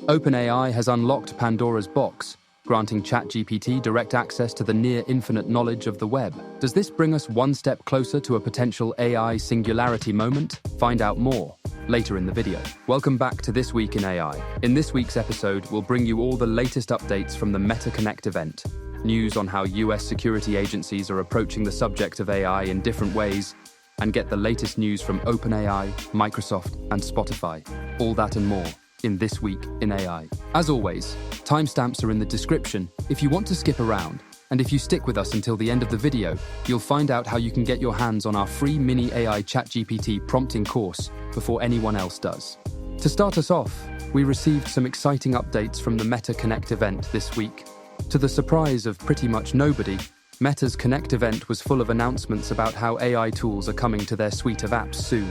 OpenAI has unlocked Pandora's box, granting ChatGPT direct access to the near-infinite knowledge of the web. Does this bring us one step closer to a potential AI singularity moment? Find out more later in the video. Welcome back to This Week in AI. In this week's episode, we'll bring you all the latest updates from the Meta Connect event, news on how US security agencies are approaching the subject of AI in different ways, and get the latest news from OpenAI, Microsoft, and Spotify. All that and more in This Week in AI. As always, timestamps are in the description if you want to skip around, and if you stick with us until the end of the video, you'll find out how you can get your hands on our free mini AI ChatGPT prompting course before anyone else does. To start us off, we received some exciting updates from the Meta Connect event this week. To the surprise of pretty much nobody, Meta's Connect event was full of announcements about how AI tools are coming to their suite of apps soon.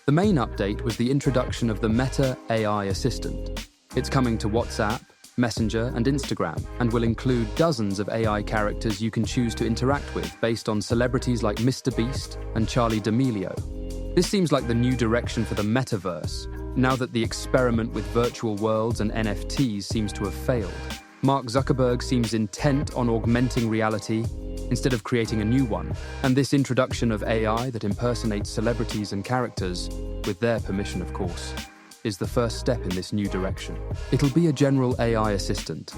The main update was the introduction of the Meta AI Assistant. It's coming to WhatsApp, Messenger, and Instagram, and will include dozens of AI characters you can choose to interact with based on celebrities like Mr. Beast and Charli D'Amelio. This seems like the new direction for the metaverse, now that the experiment with virtual worlds and NFTs seems to have failed. Mark Zuckerberg seems intent on augmenting reality instead of creating a new one, and this introduction of AI that impersonates celebrities and characters, with their permission of course, is the first step in this new direction. It'll be a general AI assistant,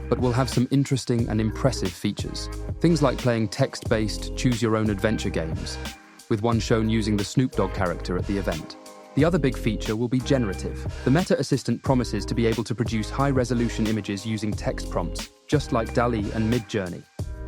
but will have some interesting and impressive features. Things like playing text-based choose-your-own-adventure games, with one shown using the Snoop Dogg character at the event. The other big feature will be generative. The Meta Assistant promises to be able to produce high-resolution images using text prompts, just like Dall-E and Midjourney.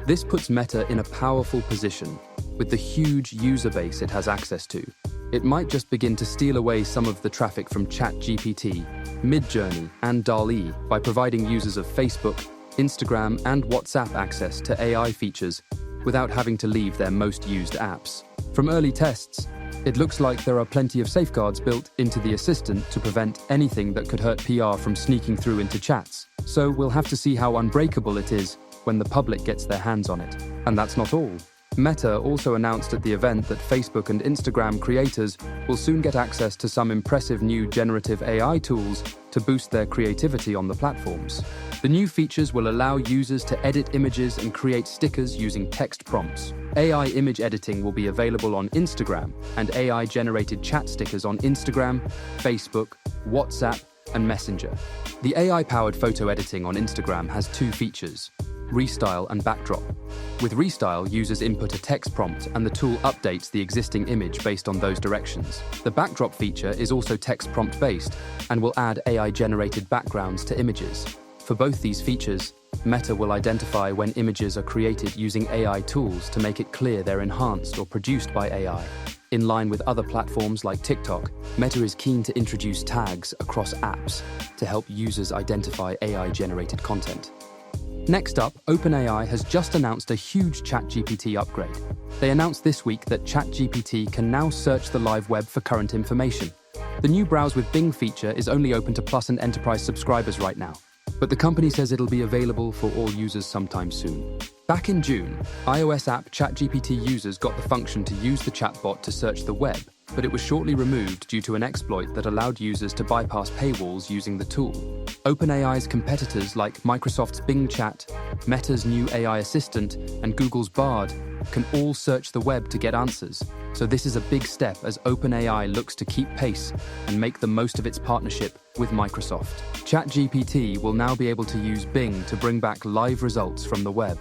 This puts Meta in a powerful position. With the huge user base it has access to, it might just begin to steal away some of the traffic from ChatGPT, Midjourney, and Dall-E by providing users of Facebook, Instagram, and WhatsApp access to AI features without having to leave their most used apps. From early tests, it looks like there are plenty of safeguards built into the assistant to prevent anything that could hurt PR from sneaking through into chats. So we'll have to see how unbreakable it is when the public gets their hands on it. And that's not all. Meta also announced at the event that Facebook and Instagram creators will soon get access to some impressive new generative AI tools to boost their creativity on the platforms. The new features will allow users to edit images and create stickers using text prompts. AI image editing will be available on Instagram, and AI-generated chat stickers on Instagram, Facebook, WhatsApp, and Messenger. The AI-powered photo editing on Instagram has two features: Restyle and Backdrop. With Restyle, users input a text prompt and the tool updates the existing image based on those directions. The Backdrop feature is also text prompt based and will add AI-generated backgrounds to images. For both these features, Meta will identify when images are created using AI tools to make it clear they're enhanced or produced by AI. In line with other platforms like TikTok, Meta is keen to introduce tags across apps to help users identify AI-generated content. Next up, OpenAI has just announced a huge ChatGPT upgrade. They announced this week that ChatGPT can now search the live web for current information. The new Browse with Bing feature is only open to Plus and Enterprise subscribers right now, but the company says it'll be available for all users sometime soon. Back in June, iOS app ChatGPT users got the function to use the chatbot to search the web, but it was shortly removed due to an exploit that allowed users to bypass paywalls using the tool. OpenAI's competitors like Microsoft's Bing Chat, Meta's new AI assistant, and Google's Bard can all search the web to get answers. So this is a big step as OpenAI looks to keep pace and make the most of its partnership with Microsoft. ChatGPT will now be able to use Bing to bring back live results from the web.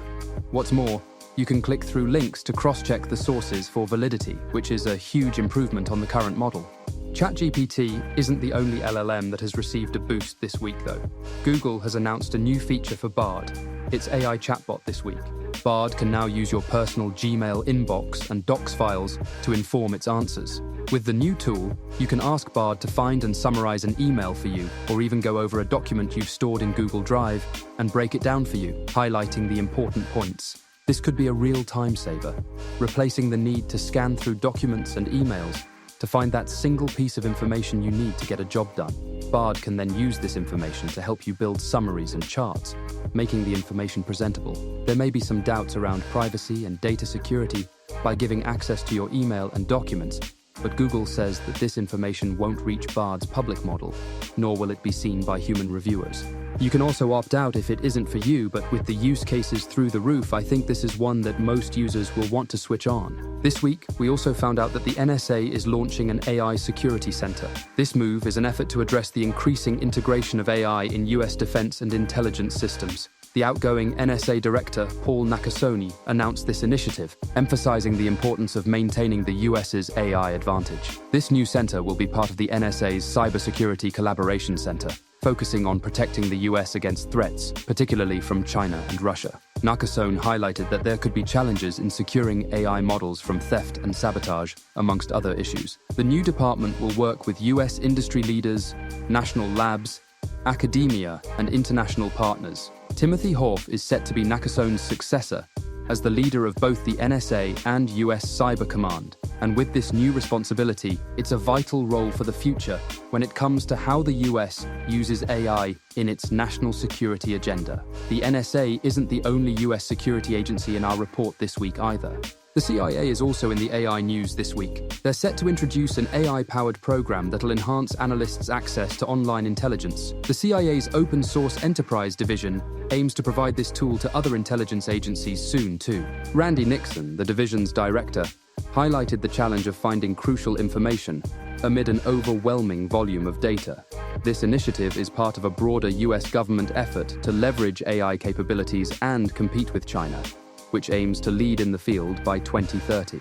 What's more, you can click through links to cross-check the sources for validity, which is a huge improvement on the current model. ChatGPT isn't the only LLM that has received a boost this week, though. Google has announced a new feature for Bard, its AI chatbot this week. Bard can now use your personal Gmail inbox and docs files to inform its answers. With the new tool, you can ask Bard to find and summarize an email for you, or even go over a document you've stored in Google Drive and break it down for you, highlighting the important points. This could be a real time saver, replacing the need to scan through documents and emails to find that single piece of information you need to get a job done. Bard can then use this information to help you build summaries and charts, making the information presentable. There may be some doubts around privacy and data security by giving access to your email and documents, but Google says that this information won't reach Bard's public model, nor will it be seen by human reviewers. You can also opt out if it isn't for you, but with the use cases through the roof, I think this is one that most users will want to switch on. This week, we also found out that the NSA is launching an AI Security Centre. This move is an effort to address the increasing integration of AI in US defense and intelligence systems. The outgoing NSA director, Paul Nakasone, announced this initiative, emphasizing the importance of maintaining the US's AI advantage. This new center will be part of the NSA's Cybersecurity Collaboration Center, focusing on protecting the US against threats, particularly from China and Russia. Nakasone highlighted that there could be challenges in securing AI models from theft and sabotage, amongst other issues. The new department will work with US industry leaders, national labs, academia, and international partners. Timothy Horff is set to be Nakasone's successor as the leader of both the NSA and US Cyber Command. And with this new responsibility, it's a vital role for the future when it comes to how the US uses AI in its national security agenda. The NSA isn't the only US security agency in our report this week either. The CIA is also in the AI news this week. They're set to introduce an AI-powered program that'll enhance analysts' access to online intelligence. The CIA's Open Source Enterprise division aims to provide this tool to other intelligence agencies soon, too. Randy Nixon, the division's director, highlighted the challenge of finding crucial information amid an overwhelming volume of data. This initiative is part of a broader US government effort to leverage AI capabilities and compete with China, which aims to lead in the field by 2030.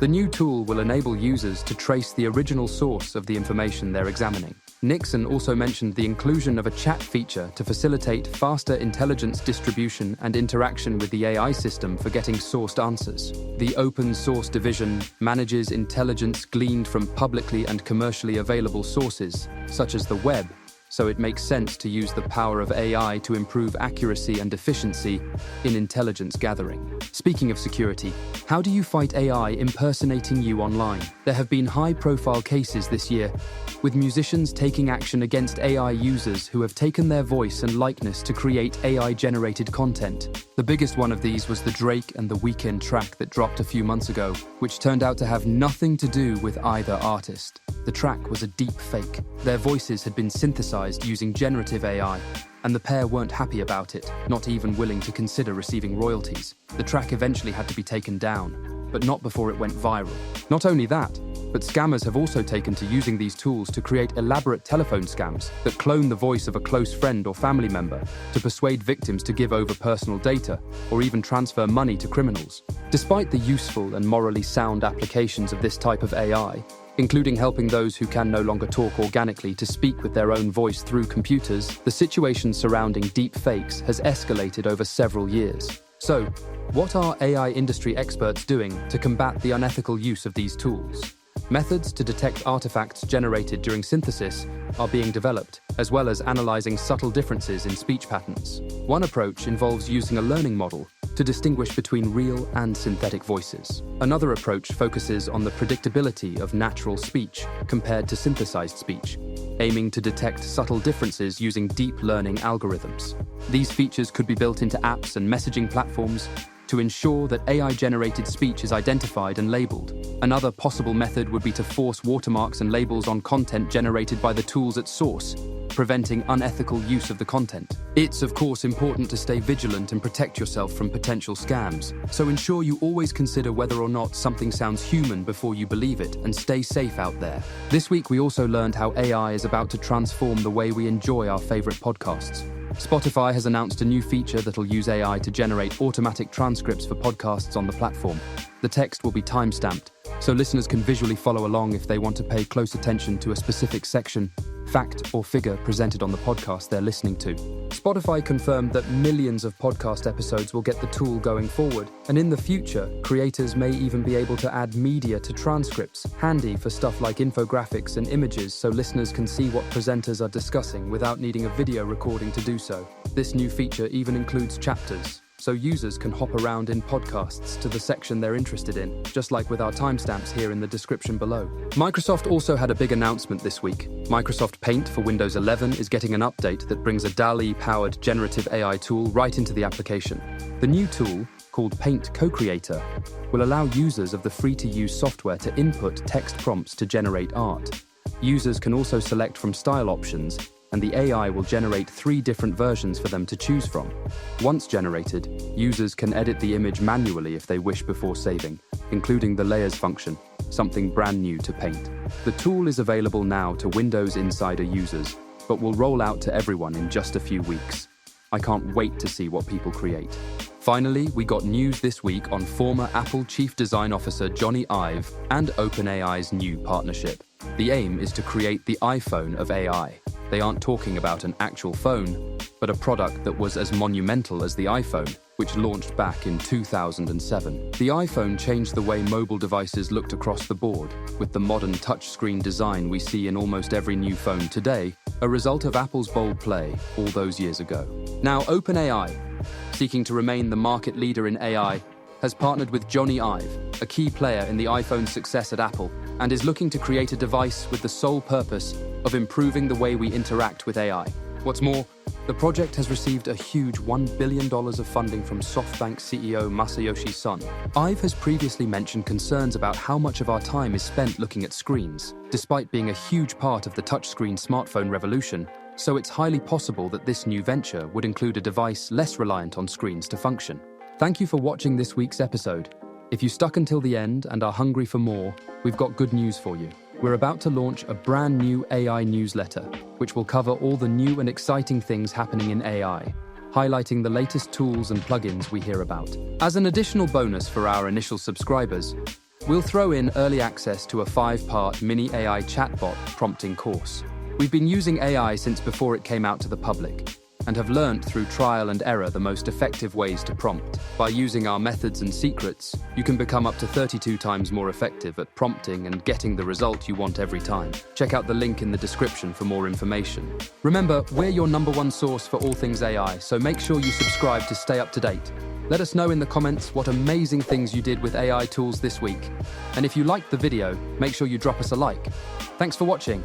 The new tool will enable users to trace the original source of the information they're examining. Nixon also mentioned the inclusion of a chat feature to facilitate faster intelligence distribution and interaction with the AI system for getting sourced answers. The Open Source Division manages intelligence gleaned from publicly and commercially available sources, such as the web, so it makes sense to use the power of AI to improve accuracy and efficiency in intelligence gathering. Speaking of security, how do you fight AI impersonating you online? There have been high-profile cases this year, with musicians taking action against AI users who have taken their voice and likeness to create AI-generated content. The biggest one of these was the Drake and The Weeknd track that dropped a few months ago, which turned out to have nothing to do with either artist. The track was a deep fake. Their voices had been synthesized using generative AI, and the pair weren't happy about it, not even willing to consider receiving royalties. The track eventually had to be taken down, but not before it went viral. Not only that, but scammers have also taken to using these tools to create elaborate telephone scams that clone the voice of a close friend or family member to persuade victims to give over personal data or even transfer money to criminals. Despite the useful and morally sound applications of this type of AI, including helping those who can no longer talk organically to speak with their own voice through computers, the situation surrounding deep fakes has escalated over several years. So, what are AI industry experts doing to combat the unethical use of these tools? Methods to detect artifacts generated during synthesis are being developed, as well as analyzing subtle differences in speech patterns. One approach involves using a learning model to distinguish between real and synthetic voices. Another approach focuses on the predictability of natural speech compared to synthesized speech, aiming to detect subtle differences using deep learning algorithms. These features could be built into apps and messaging platforms to ensure that AI-generated speech is identified and labeled. Another possible method would be to force watermarks and labels on content generated by the tools at source, preventing unethical use of the content. It's, of course, important to stay vigilant and protect yourself from potential scams, so ensure you always consider whether or not something sounds human before you believe it, and stay safe out there. This week, we also learned how AI is about to transform the way we enjoy our favorite podcasts. Spotify has announced a new feature that'll use AI to generate automatic transcripts for podcasts on the platform. The text will be time-stamped, so listeners can visually follow along if they want to pay close attention to a specific section, fact, or figure presented on the podcast they're listening to. Spotify confirmed that millions of podcast episodes will get the tool going forward, and in the future, creators may even be able to add media to transcripts, handy for stuff like infographics and images so listeners can see what presenters are discussing without needing a video recording to do so. This new feature even includes chapters, so users can hop around in podcasts to the section they're interested in, just like with our timestamps here in the description below. Microsoft also had a big announcement this week. Microsoft Paint for Windows 11 is getting an update that brings a Dall-E-powered generative AI tool right into the application. The new tool, called Paint Co-Creator, will allow users of the free-to-use software to input text prompts to generate art. Users can also select from style options, and the AI will generate 3 different versions for them to choose from. Once generated, users can edit the image manually if they wish before saving, including the layers function, something brand new to Paint. The tool is available now to Windows Insider users, but will roll out to everyone in just a few weeks. I can't wait to see what people create. Finally, we got news this week on former Apple Chief Design Officer Jony Ive and OpenAI's new partnership. The aim is to create the iPhone of AI. They aren't talking about an actual phone, but a product that was as monumental as the iPhone, which launched back in 2007. The iPhone changed the way mobile devices looked across the board, with the modern touchscreen design we see in almost every new phone today, a result of Apple's bold play all those years ago. Now, OpenAI, seeking to remain the market leader in AI, has partnered with Jony Ive, a key player in the iPhone's success at Apple, and is looking to create a device with the sole purpose of improving the way we interact with AI. What's more, the project has received a huge $1 billion of funding from SoftBank CEO Masayoshi Son. Ive has previously mentioned concerns about how much of our time is spent looking at screens, despite being a huge part of the touchscreen smartphone revolution, so it's highly possible that this new venture would include a device less reliant on screens to function. Thank you for watching this week's episode. If you stuck until the end and are hungry for more, we've got good news for you. We're about to launch a brand new AI newsletter, which will cover all the new and exciting things happening in AI, highlighting the latest tools and plugins we hear about. As an additional bonus for our initial subscribers, we'll throw in early access to a 5-part mini AI chatbot prompting course. We've been using AI since before it came out to the public, and have learned through trial and error the most effective ways to prompt. By using our methods and secrets, you can become up to 32 times more effective at prompting and getting the result you want every time. Check out the link in the description for more information. Remember, we're your #1 source for all things AI, so make sure you subscribe to stay up to date. Let us know in the comments what amazing things you did with AI tools this week. And if you liked the video, make sure you drop us a like. Thanks for watching.